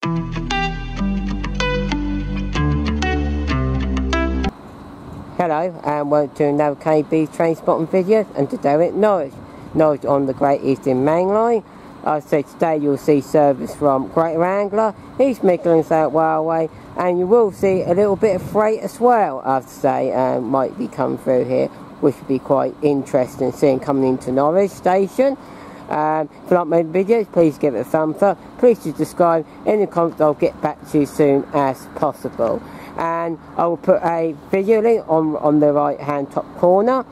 Hello and welcome to another KB train spotting video, and today we're at Norwich. Norwich on the Great Eastern Main Line. So today you'll see service from Greater Anglia, East Midlands Railway, and you will see a little bit of freight as well, I have to say, might be coming through here, which would be quite interesting seeing coming into Norwich station. If you like my videos, please give it a thumbs up, please subscribe, in the comments I'll get back to you as soon as possible. And I will put a video link on the right hand top corner,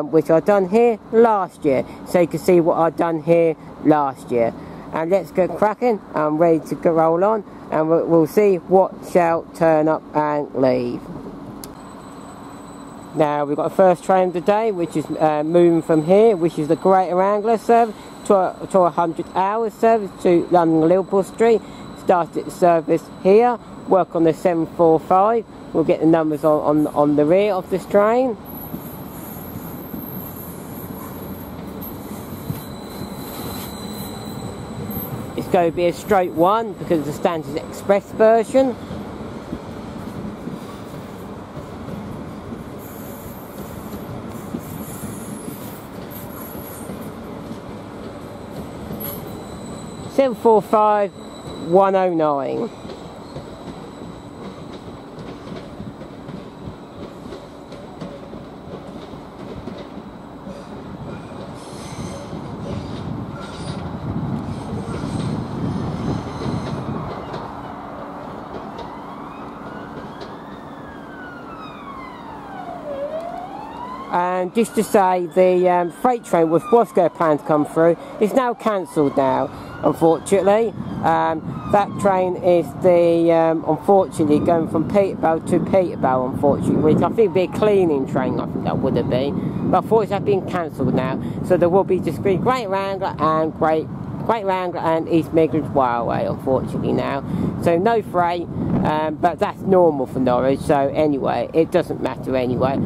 which I've done here last year, so you can see what I've done here last year. And let's get cracking. I'm ready to go roll on, and we'll see what shall turn up and leave. Now we've got a first train of the day, which is moving from here, which is the Greater Anglia service to a 100 hours service to London Liverpool Street. Started service here, work on the 745. We'll get the numbers on the rear of this train. It's going to be a straight one because it's the standard express version. Seven 4-5 109. And just to say, the freight train was going to plan to come through is now cancelled now, unfortunately. That train is unfortunately going from Peterborough to Peterborough, unfortunately, which I think would be a cleaning train, I think that would have been. But unfortunately that's been cancelled now, so there will be just Greater Anglia and Greater Anglia and East Midlands Railway, unfortunately now. So no freight, but that's normal for Norwich, so anyway, it doesn't matter anyway.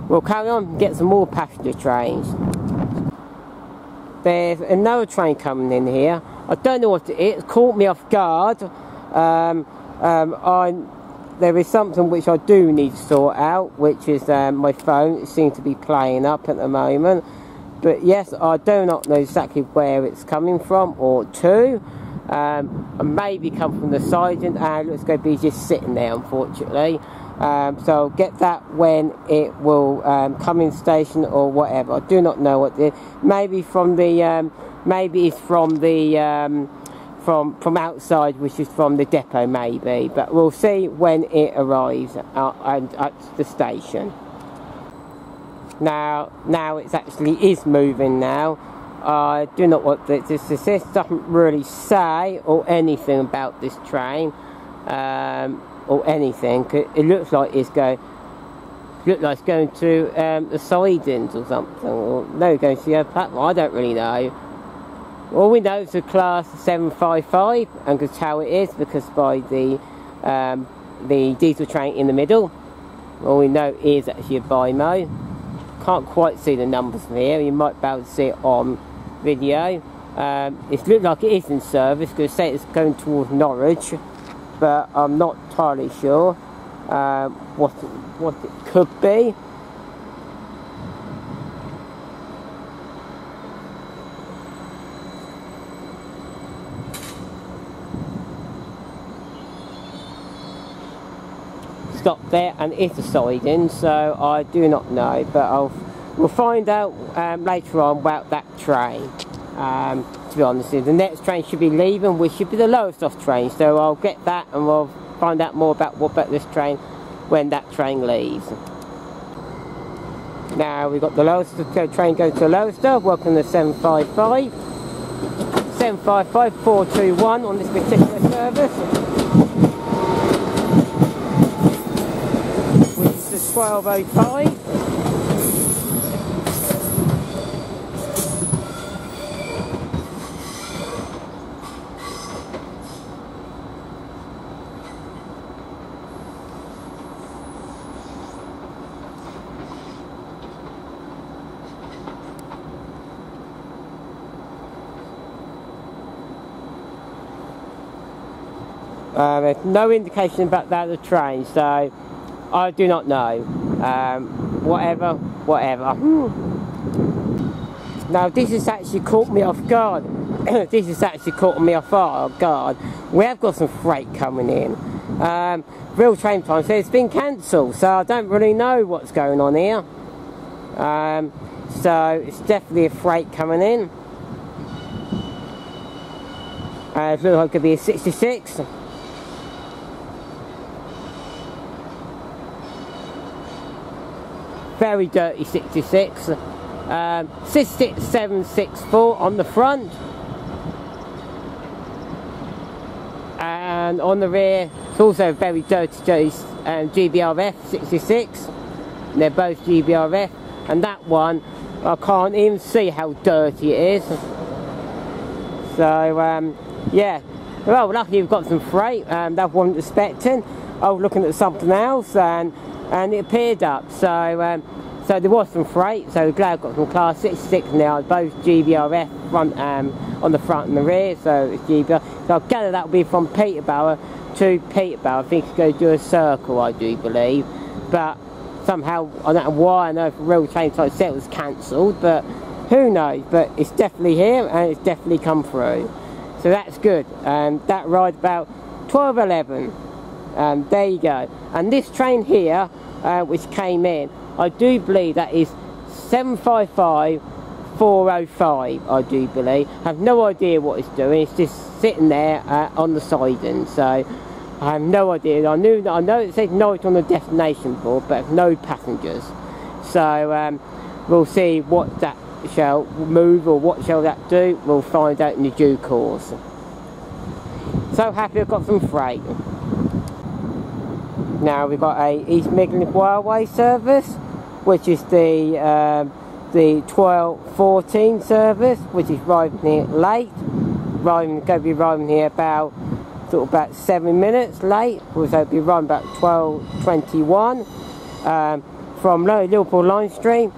We'll carry on and get some more passenger trains. There's another train coming in here. I don't know what it is. It caught me off guard. There is something which I do need to sort out, which is my phone. It seems to be playing up at the moment. But yes, I do not know exactly where it's coming from or to. Maybe come from the siding, and it's going to be just sitting there, unfortunately. So I'll get that when it will come in station or whatever. I do not know what it is. Maybe from the maybe it's from the from outside, which is from the depot, maybe. But we'll see when it arrives at the station. Now it actually is moving now. I do not want this assist. Doesn't really say or anything about this train. Or anything. It looks like it's going. It's going to the sidings or something. Or no, going to the other platform. I don't really know. All we know is a class 755, and that's how it is because by the diesel train in the middle. All we know is actually a BIMO. Can't quite see the numbers from here. You might be able to see it on video. It looks like it is in service because it says it's going towards Norwich, but I'm not entirely sure what it could be. Stop there, and it's a siding, so I do not know, but we'll find out later on about that train. To be honest, the next train should be leaving, which should be the Lowestoft train, so I'll get that and we'll find out more about this train when that train leaves. Now we've got the Lowestoft train going to Lowestoft. Welcome to 755 421 on this particular service, which is the 1205. There's no indication about that of the train, so I do not know. Whatever. Now this has actually caught me off guard. This has actually caught me off guard. We have got some freight coming in. Real train time says it's been cancelled, so I don't really know what's going on here. So it's definitely a freight coming in. It looks like it could be a 66. Very dirty 66. 764 on the front. And on the rear, it's also a very dirty GBRf 66. They're both GBRf. And that one, I can't even see how dirty it is. So, yeah. Well, luckily we've got some freight. That wasn't expecting. I was looking at something else and it appeared up. So, so there was some freight. So glad I've got some Class 66 now. Both GBRf front, on the front and the rear. So it's GBR. So I gather that will be from Peterborough to Peterborough. I think it's going to do a circle, I do believe. But somehow, I don't know why, I know for real train type set was cancelled, but who knows. But it's definitely here and it's definitely come through. So that's good. That ride about 12:11. There you go. And this train here, which came in, I do believe that is 755-405, I do believe. I have no idea what it's doing. It's just sitting there on the siding. So I have no idea. I know it says Norwich on the destination board, but no passengers. So we'll see what that shall move or what shall that do. We'll find out in the due course. So happy I've got some freight. Now we've got a East Midlands Railway service, which is the 12:14 service, which is arriving here late. Going to be arriving here about 7 minutes late. Also be arriving about 12:21 from Liverpool line stream,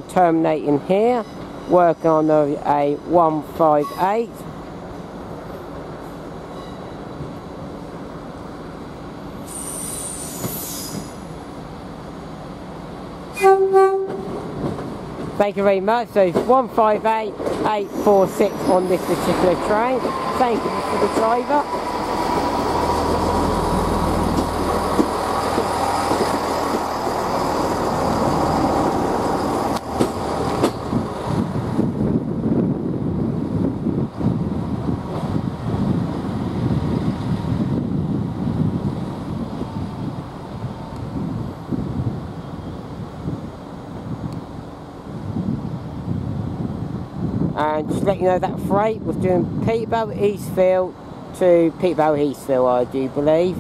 terminating here, working on a 158. Thank you very much. So it's 158846 on this particular train. Thank you for the driver. And just let you know that freight was doing Peterborough Eastfield to Peterborough Eastfield, I do believe.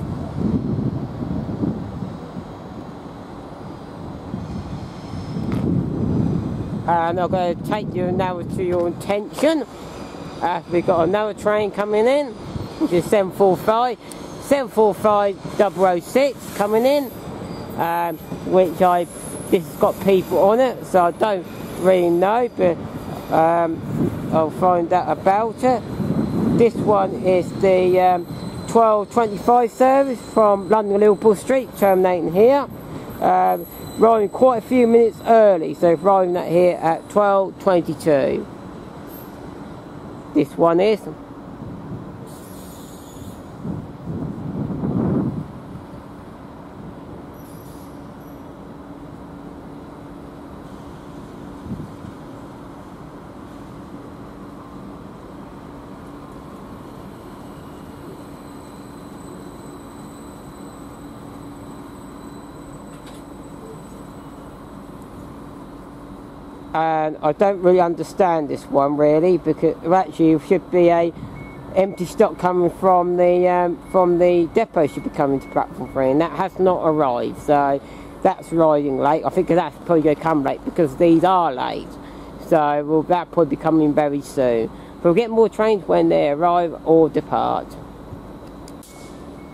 And I'm going to take you now to your attention. We've got another train coming in, which is 745-006 coming in, which this has got people on it, so I don't really know, but I'll find out about it. This one is the 12:25 service from London Liverpool Street, terminating here. Arriving quite a few minutes early, so arriving at here at 12:22. This one is. And I don't really understand this one really, because actually it should be a empty stock coming from the depot, should be coming to platform 3, and that has not arrived, so that's riding late. I think that's probably going to come late because these are late, so that'll probably be coming very soon. But we'll get more trains when they arrive or depart.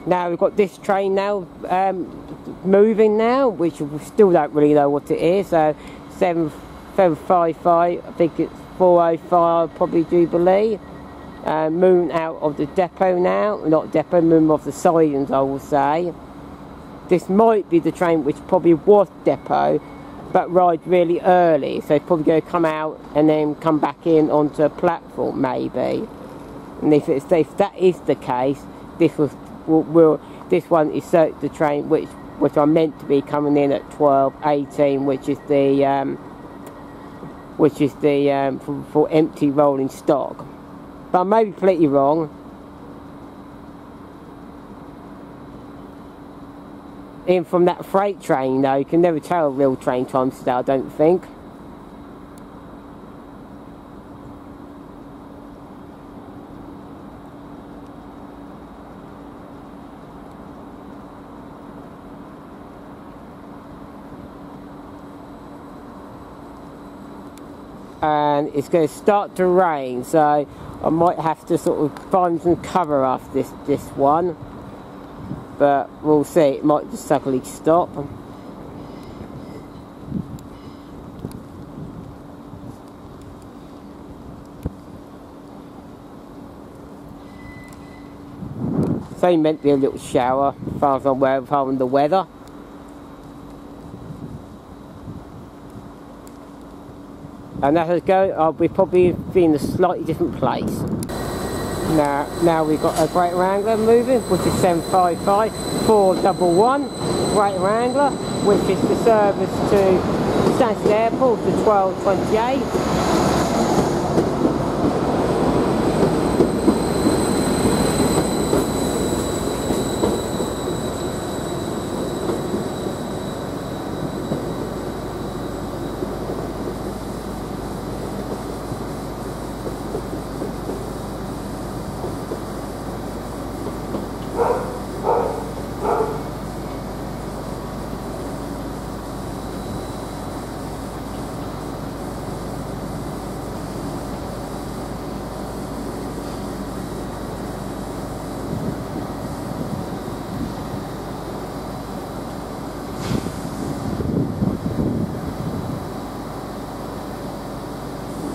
Now we've got this train now moving now, which we still don't really know what it is. So 755, I think it's 405, I probably do believe. moving out of the depot now. Not depot, moving off the sidings, I will say. This might be the train which probably was depot, but ride really early, so it's probably going to come out and then come back in onto a platform, maybe. And if that is the case, this one is the train which are meant to be coming in at 12:18, which is the for empty rolling stock. But I may be completely wrong. In from that freight train, though, you can never tell real train times today, I don't think. And it's going to start to rain, so I might have to sort of find some cover off this one. But we'll see, it might just suddenly stop. It's only meant to be a little shower, as far as I'm aware of the weather. And as I go, we'll probably be in a slightly different place. Now we've got a Greater Anglia moving, which is 755 411 Greater Anglia, which is the service to Stansted Airport to 12:28.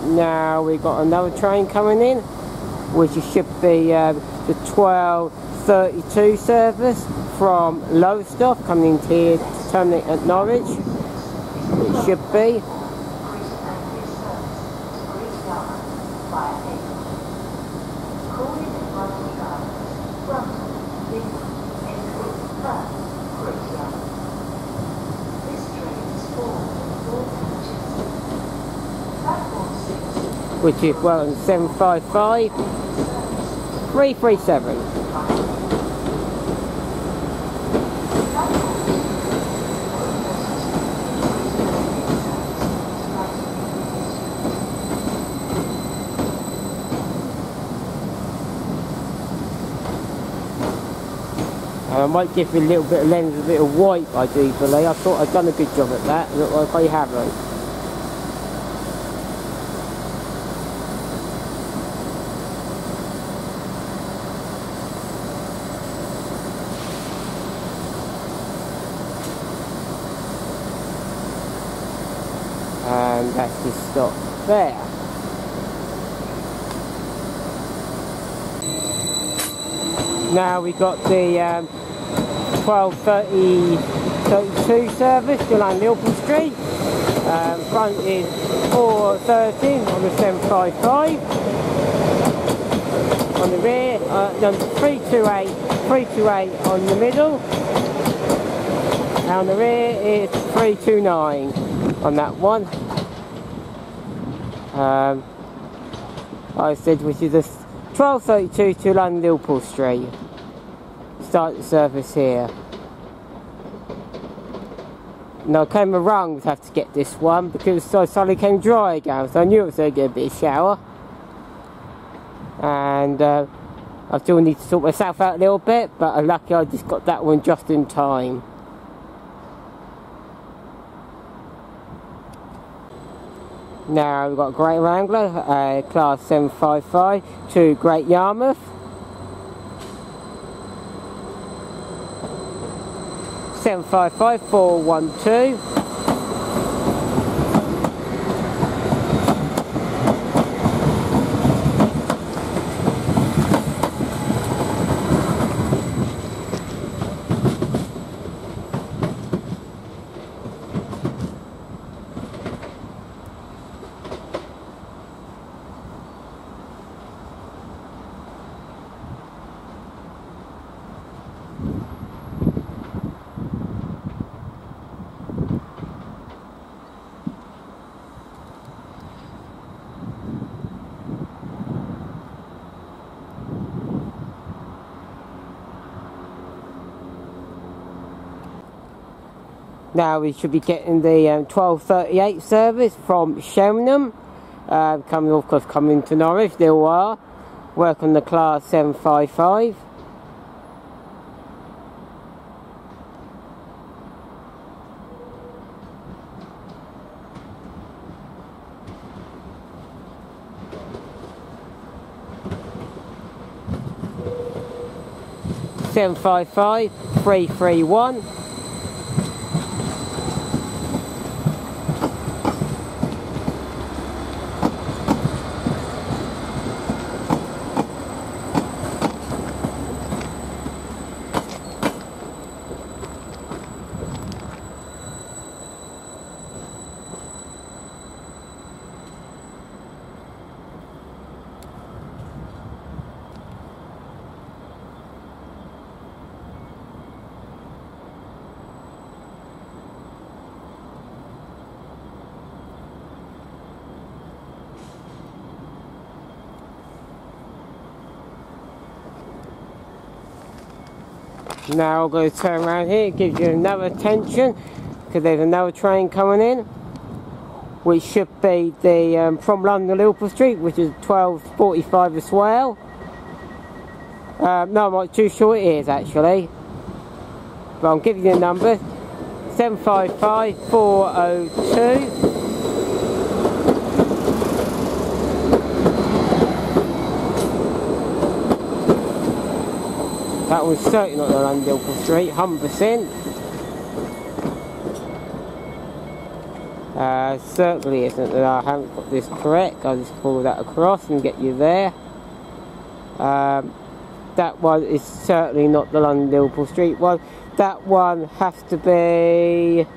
Now we've got another train coming in, which should be the 12:32 service from Lowestoft, coming in here to terminate at Norwich. It should be. Which is, well, 755 337. I might give you a little bit of lens, a bit of white, I do believe. I thought I'd done a good job at that. It looks like I haven't. And that's just stopped there. Now we've got the 12:32 service still on Liverpool Street. Front is 413 on the 755. On the rear, number 328 on the middle. And on the rear is 329 on that one. I said, which is the 12:32 to London Liverpool Street. Start the service here. Now I came around to have to get this one because I suddenly came dry again, so I knew it was going to be a shower. And I still need to sort myself out a little bit, but I'm lucky I just got that one just in time. Now we've got Greater Anglia, class 755 to Great Yarmouth. 755 412. Now we should be getting the 12:38 service from Sheringham, coming to Norwich. There we are. Work on the class 755. Seven 5 331. Now I'm going to turn around here, it gives you another attention because there's another train coming in, which should be the from London Liverpool Street, which is 12:45 as well. No, I'm not too sure it is actually, but I'll give you the number: 755 402. That was certainly not the London Liverpool Street, 100%. Certainly isn't that I haven't got this correct. I'll just pull that across and get you there. That one is certainly not the London Liverpool Street one. That one has to be...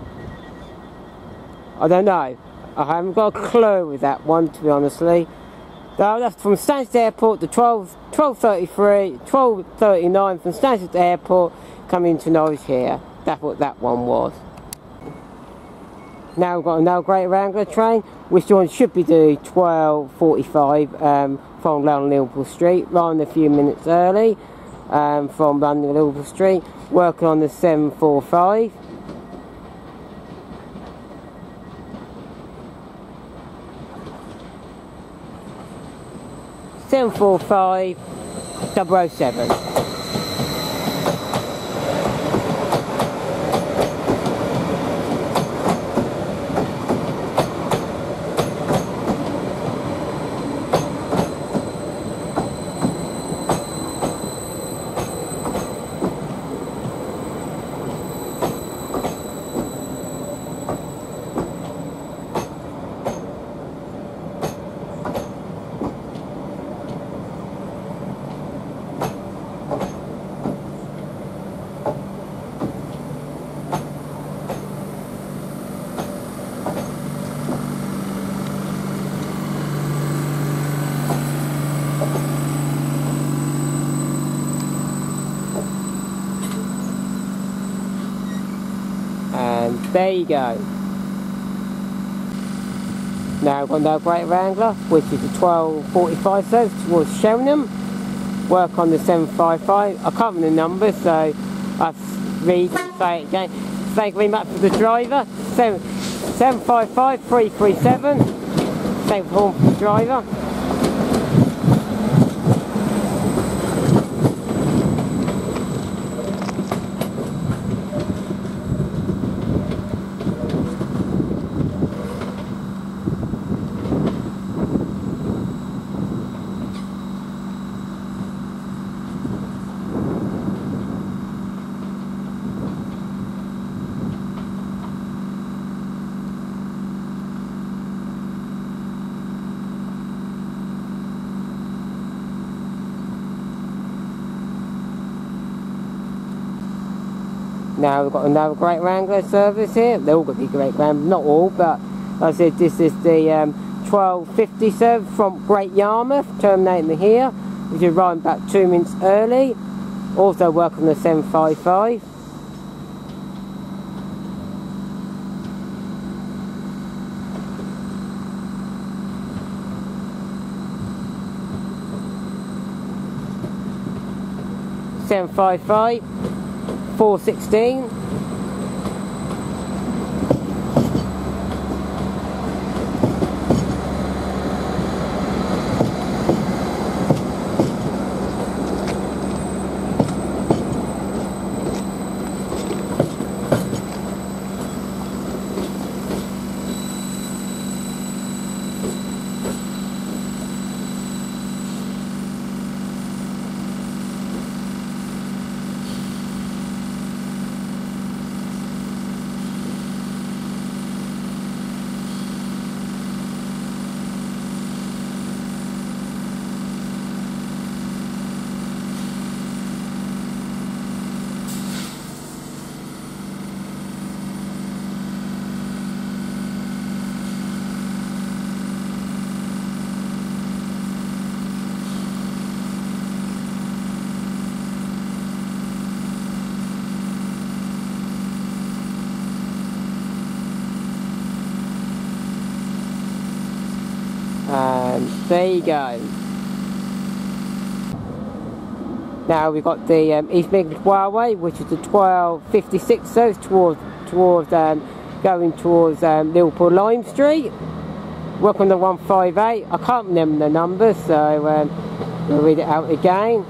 I don't know. I haven't got a clue with that one, to be honestly. No, that's from Stansted Airport to 12:33, 12:39 from Stansted Airport coming to Norwich here. That's what that one was. Now we've got another Greater Anglia train, which one should be doing 12:45 from London Liverpool Street, running a few minutes early from London Liverpool Street, working on the 745. Seven 745 007. And there you go. Now I've got another Greater Anglia, which is a 12:45 service towards Sheringham. Work on the 755. I can't remember the number, so I read and say it again. Thank you very much for the driver. 755 337. Thank you for the driver. Now we've got another Greater Anglia service here. They're all going to be Greater Anglia, not all, but like I said, this is the 12:50 service from Great Yarmouth, terminating here, which is running about 2 minutes early. Also work on the 755. .755, 416. And there you go. Now we've got the East Midlands Railway, which is the 1256 service towards going towards Liverpool Lime Street. Work on the 158. I can't remember the numbers, so we'll read it out again.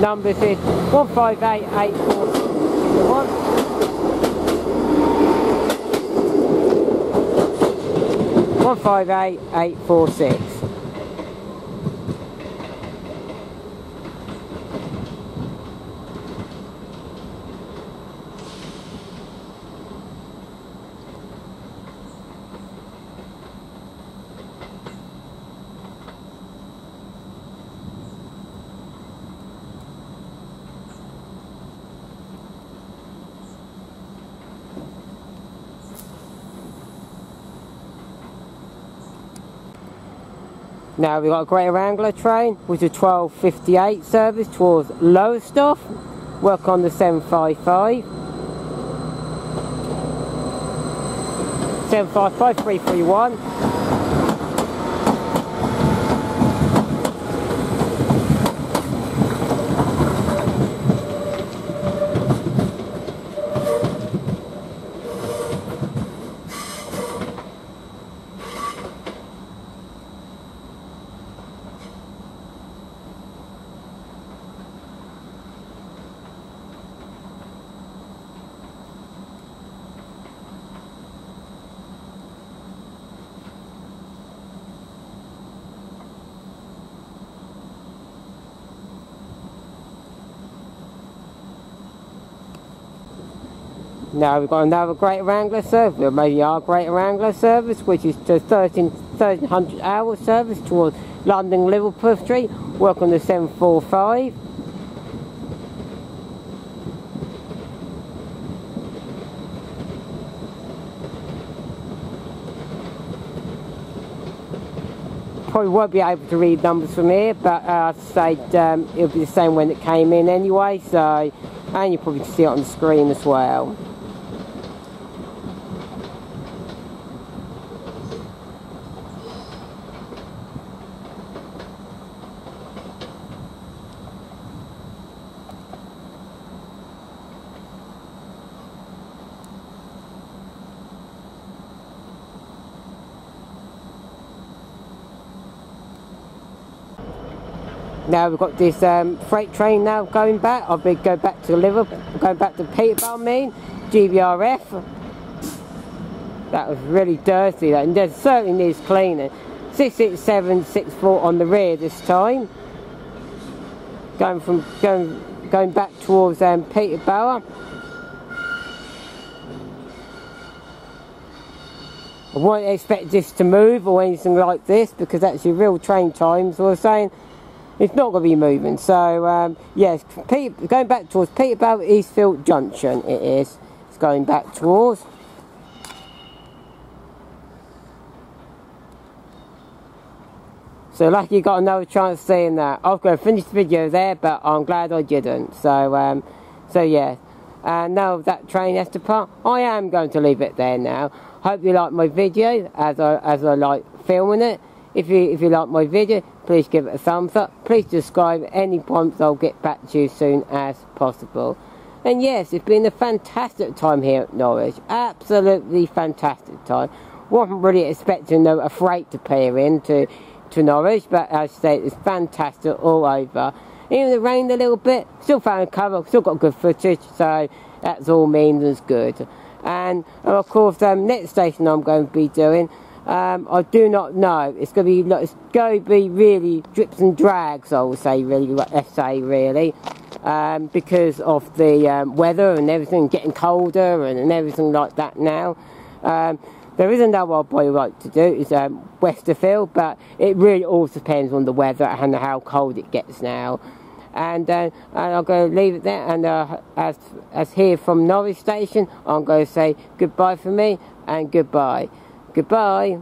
Numbers is 1588461. 158846. Now we've got a Greater Anglia train, which is a 1258 service towards Lowestoft. Work on the 755. 755 331. Now we've got another Greater Anglia service, or maybe our Greater Anglia service, which is the 1300 hour service towards London Liverpool Street. Work on the 745. Probably won't be able to read numbers from here, but I'd say it'll be the same when it came in anyway, so, and you probably see it on the screen as well. Now we've got this freight train now going back. I'll be going back to Liverpool, going back to Pixabay, GBRf. That was really dirty, that, and there certainly needs cleaning. 66764 on the rear this time. Going back towards Peterborough. I won't expect this to move or anything like this, because that's your real train times. So I was saying it's not going to be moving. So yes, going back towards Peterborough Eastfield Junction. It is. It's going back towards. So lucky you got another chance of seeing that. I was going to finish the video there, but I'm glad I didn't. So yeah. And now that train has to depart, I am going to leave it there now. Hope you like my video as I like filming it. If you like my video, please give it a thumbs up. Please subscribe. Any prompts, I'll get back to you as soon as possible. And yes, it's been a fantastic time here at Norwich. Absolutely fantastic time. Wasn't really expecting a freight to appear into Norwich, but as I say, it's fantastic all over. Even though it rained a little bit, still found cover, still got good footage, so that's all means it's good. And of course, next station I'm going to be doing, I do not know. It's going to be really drips and drags, I would say, really, because of the weather and everything getting colder and everything like that now. There is another I'd probably like to do, is Westerfield, but it really all depends on the weather and how cold it gets now. And I'm going to leave it there, and as here from Norwich Station, I'm going to say goodbye for me, and goodbye. Goodbye.